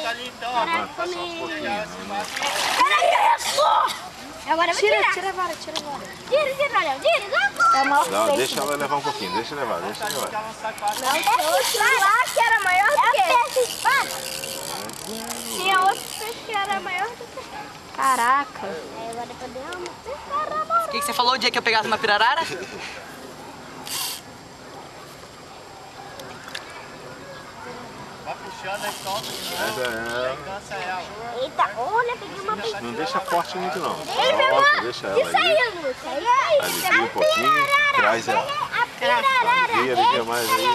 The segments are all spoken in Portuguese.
ali então, ó. Passa um pouquinho. Agora vai tirar. Tira a vara. Tira, olha. Não, deixa ela levar um pouquinho, deixa levar. Não, lá que era maior do que esse. Tinha outro que era maior do que esse. Caraca. Agora podemos. O que você falou o dia que eu pegasse uma pirarara? Vai puxando aí, solta. Cansa ela. Eita, olha, peguei uma peixe. Não deixa forte muito não. Ele pegou. Deixa ela Isso ali. aí, Lúcia. Alivia um pouquinho, traz ela. Alivia mais aí.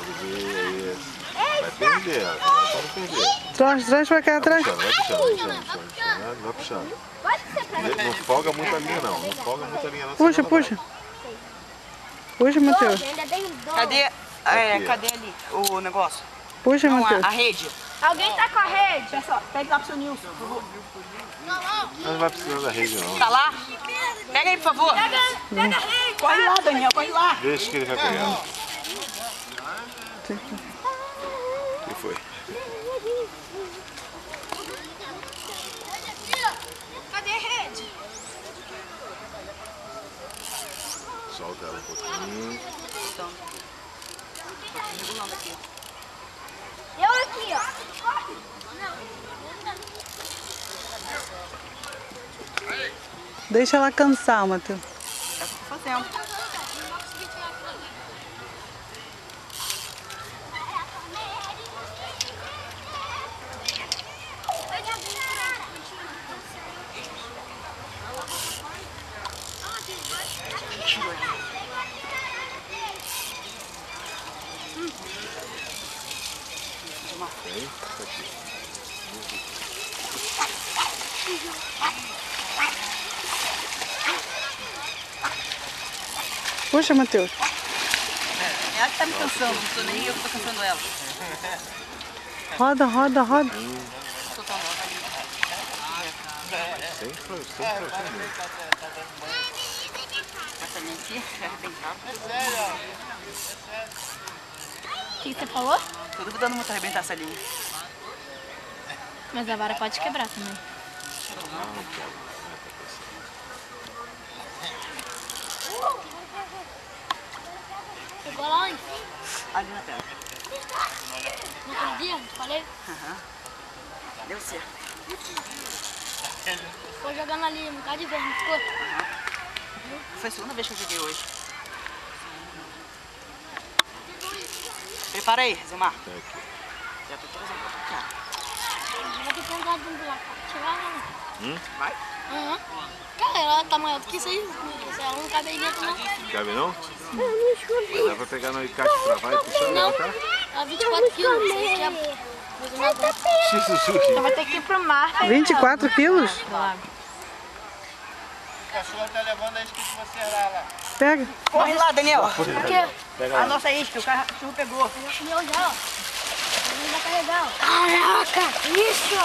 Alivia isso. Vai perder ela, não perder. Traz pra cá, atrás. Vai puxando. Pode ser pra mim. Não folga muito a linha não, não folga muito a linha não. Puxa. Puxa, Matheus. Ainda tem dois. Cadê ali o negócio? Puxa, Não, Matheus. a rede. Alguém tá com a rede? Pessoal, pega lá pro seu Nilson, por favor. Não vai precisar da rede não. Tá lá? Pega aí, por favor. Pega a rede. Corre lá, Daniel, corre lá. Deixa que ele vai pegar. O que foi? Cadê a rede? Solta ela um pouquinho. Regulando aqui. Eu aqui, ó. Deixa ela cansar, Matheus. É o que eu tô fazendo. Puxa, Matheus. Ela que tá me cansando, não sou nem eu que tô cansando ela. Roda. Sem força. Essa linha aqui vai arrebentar. O que você falou? Tô duvidando muito arrebentar essa linha. Mas a vara pode quebrar também. Pegou lá onde? Ali na tela. No outro dia, te falei? Deu certo. Ficou jogando ali um bocado de vez, não ficou? Foi a segunda vez que eu joguei hoje. Prepara aí, Zilmar. Já tô trazendo pra cá. Vai ter que andar dentro lá. Tirar ela. Vai? Aham. Cara, ela tá maior do que isso aí. Ela não cabe aí dentro, não. Cabe não? Eu não escondi. Dá pra pegar no alicate pra vai e puxar Não. ela pra cá? Ela 24 quilos. Você já... Então vai ter que ir pro mar. 24 quilos? O cachorro tá levando a isca de você lá. Pega. Corre lá, Daniel. Por quê? A nossa isca, o cachorro pegou. Meu já, ó. Ele vai carregar, ó. Caraca, isso!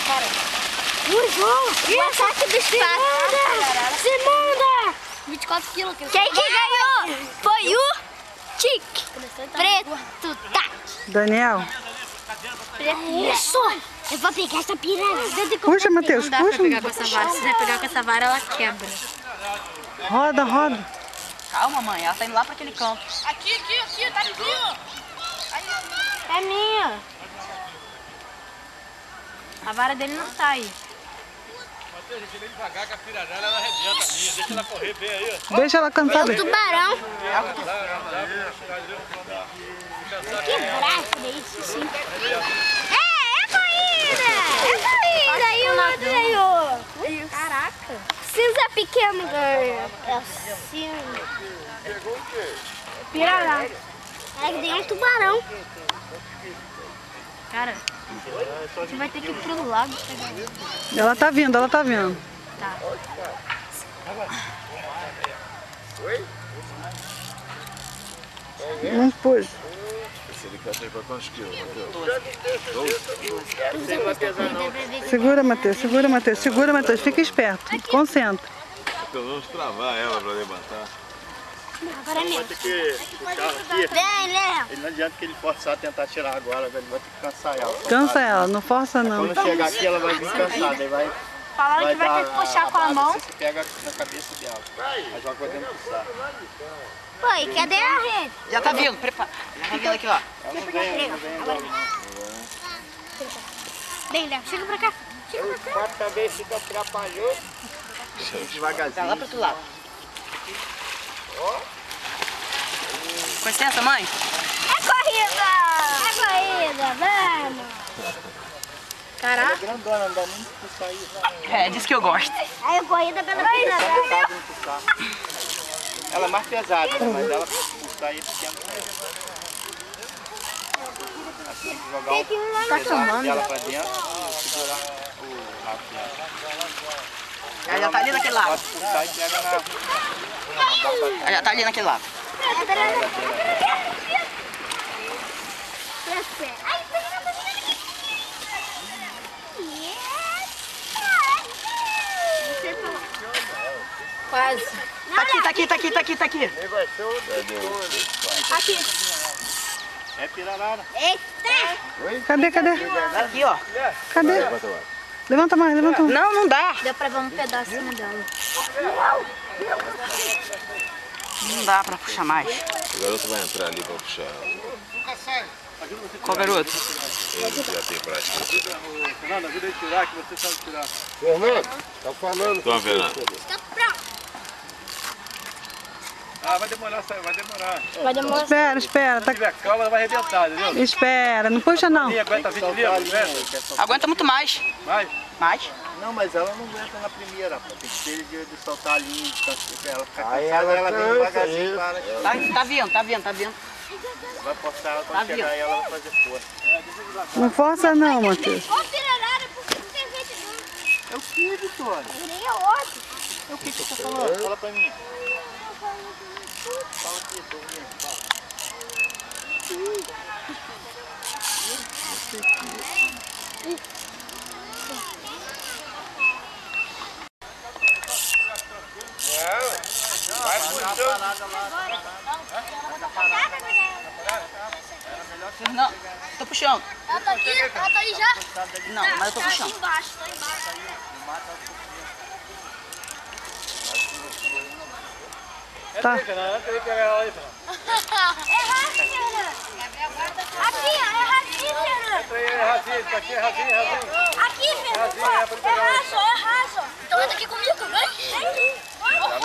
Cara. João, o ataque do Simunda! 24 quilos. Quem que ganhou? Foi o Tique. Preto, tá. Daniel. Isso! Eu vou pegar essa piranha. Puxa, Matheus. Não dá pra Puxa. pegar com essa vara. Se você pegar com essa vara, ela quebra. Roda. Calma, mãe. Ela tá indo lá pra aquele canto. Aqui, tá aqui, ó. É minha. A vara dele não tá aí. Matheus, deixa bem devagar que a pirarara ela arrebenta a minha. Deixa ela correr bem aí, ó. Deixa ela cansar. Tubarão. Que braço isso, sim. É corrida! Aí o outro ganhou. Caraca. Cinza pequeno ganha. É o cinza. Pegou o quê? Pirará. É que tem um tubarão. Cara, você vai ter que ir pro lago pegar ele. Ela tá vindo. Tá. Não puxa. Esse alicate aí pra quantos quilos, Matheus? 12. Segura, Matheus. Fica esperto. Concentra. Pelo menos travar ela pra levantar. Agora é Vai mesmo. ter que puxar aqui. Vem, Léo. Ele não adianta que ele forçar tentar tirar agora, velho. Vai ter que cansar ela. Cansa ela, não força não. Quando chegar aqui, ela vai vir cansada. Aí vai. Falaram que vai ter que puxar com a mão. Você pega na cabeça dela. Mas vai podendo puxar. Pô, e cadê a rede? Já tá vindo, prepara. Já tá vindo aqui, ó. Ela não vem agora. Vem, Léo, chega pra cá. Chega pra cá. Quatro também fica atrapalhando. Devagarzinho. Tá lá pro outro lado. Com licença, mãe. É corrida! É corrida, vamos! Ela é grandona, não dá nem pra puxar isso. É, disso que eu gosto. Aí, corrida pela piscina. Ela é mais pesada, né? Mas ela puxar aí é pequeno. Assim, jogar um pedaço dela pra dentro e segurar o rabo dela. Ela já tá ali naquele lado. Pode puxar e pega na... Ela já tá ali naquele lado. Quase. Tá aqui. Aqui. É pirarara. Eita! Cadê? Aqui, ó. Cadê? Levanta mais, levanta mais. Não, não dá. Deu pra ver um pedacinho dela. Não dá pra puxar mais. O garoto vai entrar ali pra puxar. Qual garoto? Ele já tem prática. Fernando, ajuda ele a tirar, que você sabe tirar. Fernando, tá falando. Toma, Fernando. Está pronto. Ah, vai demorar, vai demorar. Vai demorar. Espera. Se Tá... tiver calma, ela vai arrebentar, entendeu? Espera, não puxa não. Linha, aguenta 20 livros, aguenta. Aguenta muito mais. Vai. Mais? Não, mas ela não aguenta na primeira, pô. Tem que ter de soltar a linha, pra ela ficar cansada, ela vem devagarzinho, para. Tá vindo. Vai forçar ela, quando chegar aí, ela vai fazer força. Não força não, Matheus. Ô, pirarara, por que não tem jeito não? É o que, Vitória? Nem é outro. É o que você tá falando? Fala pra mim. Fala aqui, tô ouvindo. Fala. Vai puxando. Não, tô puxando. Ela tá aqui? Ela tá aí já? Não, mas eu tô Tá puxando. aqui embaixo, tá embaixo. Tá. Entra aí, Fernando, entra aí, pega ela aí, Fernando. É racinho, Fernando. Aqui, ó, é racinho, Fernando. Entra aí, é rasinho, tá aqui, é rasinho. Aqui, Fernando. Rasinho, Ó, é pra pegar. é raso. Então entra aqui comigo, vem. Vamos.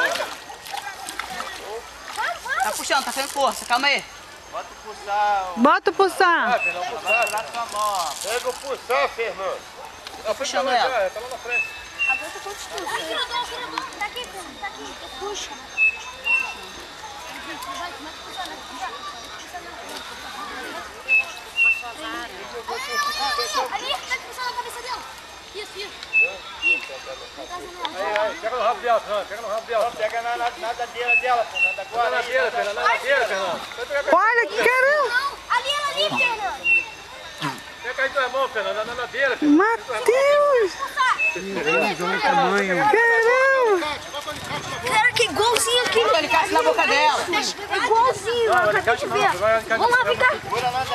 Tá puxando, tá fazendo força. Calma aí. Bota o pulsar. Bota o pulsar. Ah, Fernando, puxar. Lá sua mão. Pega o pulsar, Fernando. Tô puxando ela. Tá lá na frente. Agora eu tô contigo. Aqui, tá aqui, Fernando, tá aqui. Puxa. Ali, tá puxando a cabeça dela. Isso. Aí, pega no rabo dela, Fernando, pega no rabo dela. Pega na nadadeira dela, Fernando. Na Agora. ladeira, Fernando, na ladeira, Fernando. Olha que caramba. Não, ali, Fernando. Pega aí tua mão, Fernando, na ladeira, Fernando. Matheus. Caramba. Caraca, igualzinho aqui. Ele cai na boca dela. Igualzinho, acabei de ver. Vamos lá, vem cá.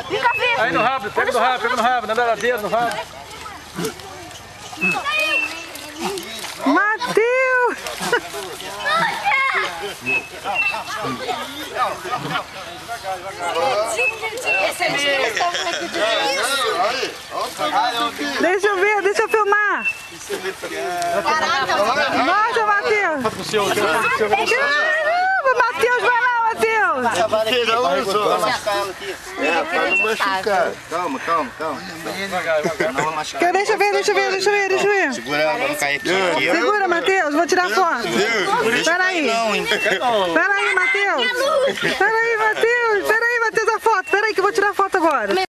Vem cá ver. Aí no rabo, pega no rabo, na ladeira, no rabo. Matheus. Esse é meu. Deixa eu filmar. Mostra, Matheus. Caramba, Matheus, vai lá, Matheus. Pra não machucar. Calma. Não vou machucar. Deixa eu ver. Segura ela pra não cair aqui. Segura, Matheus, vou tirar foto. Peraí, Matheus, a foto. Peraí que eu vou tirar foto agora.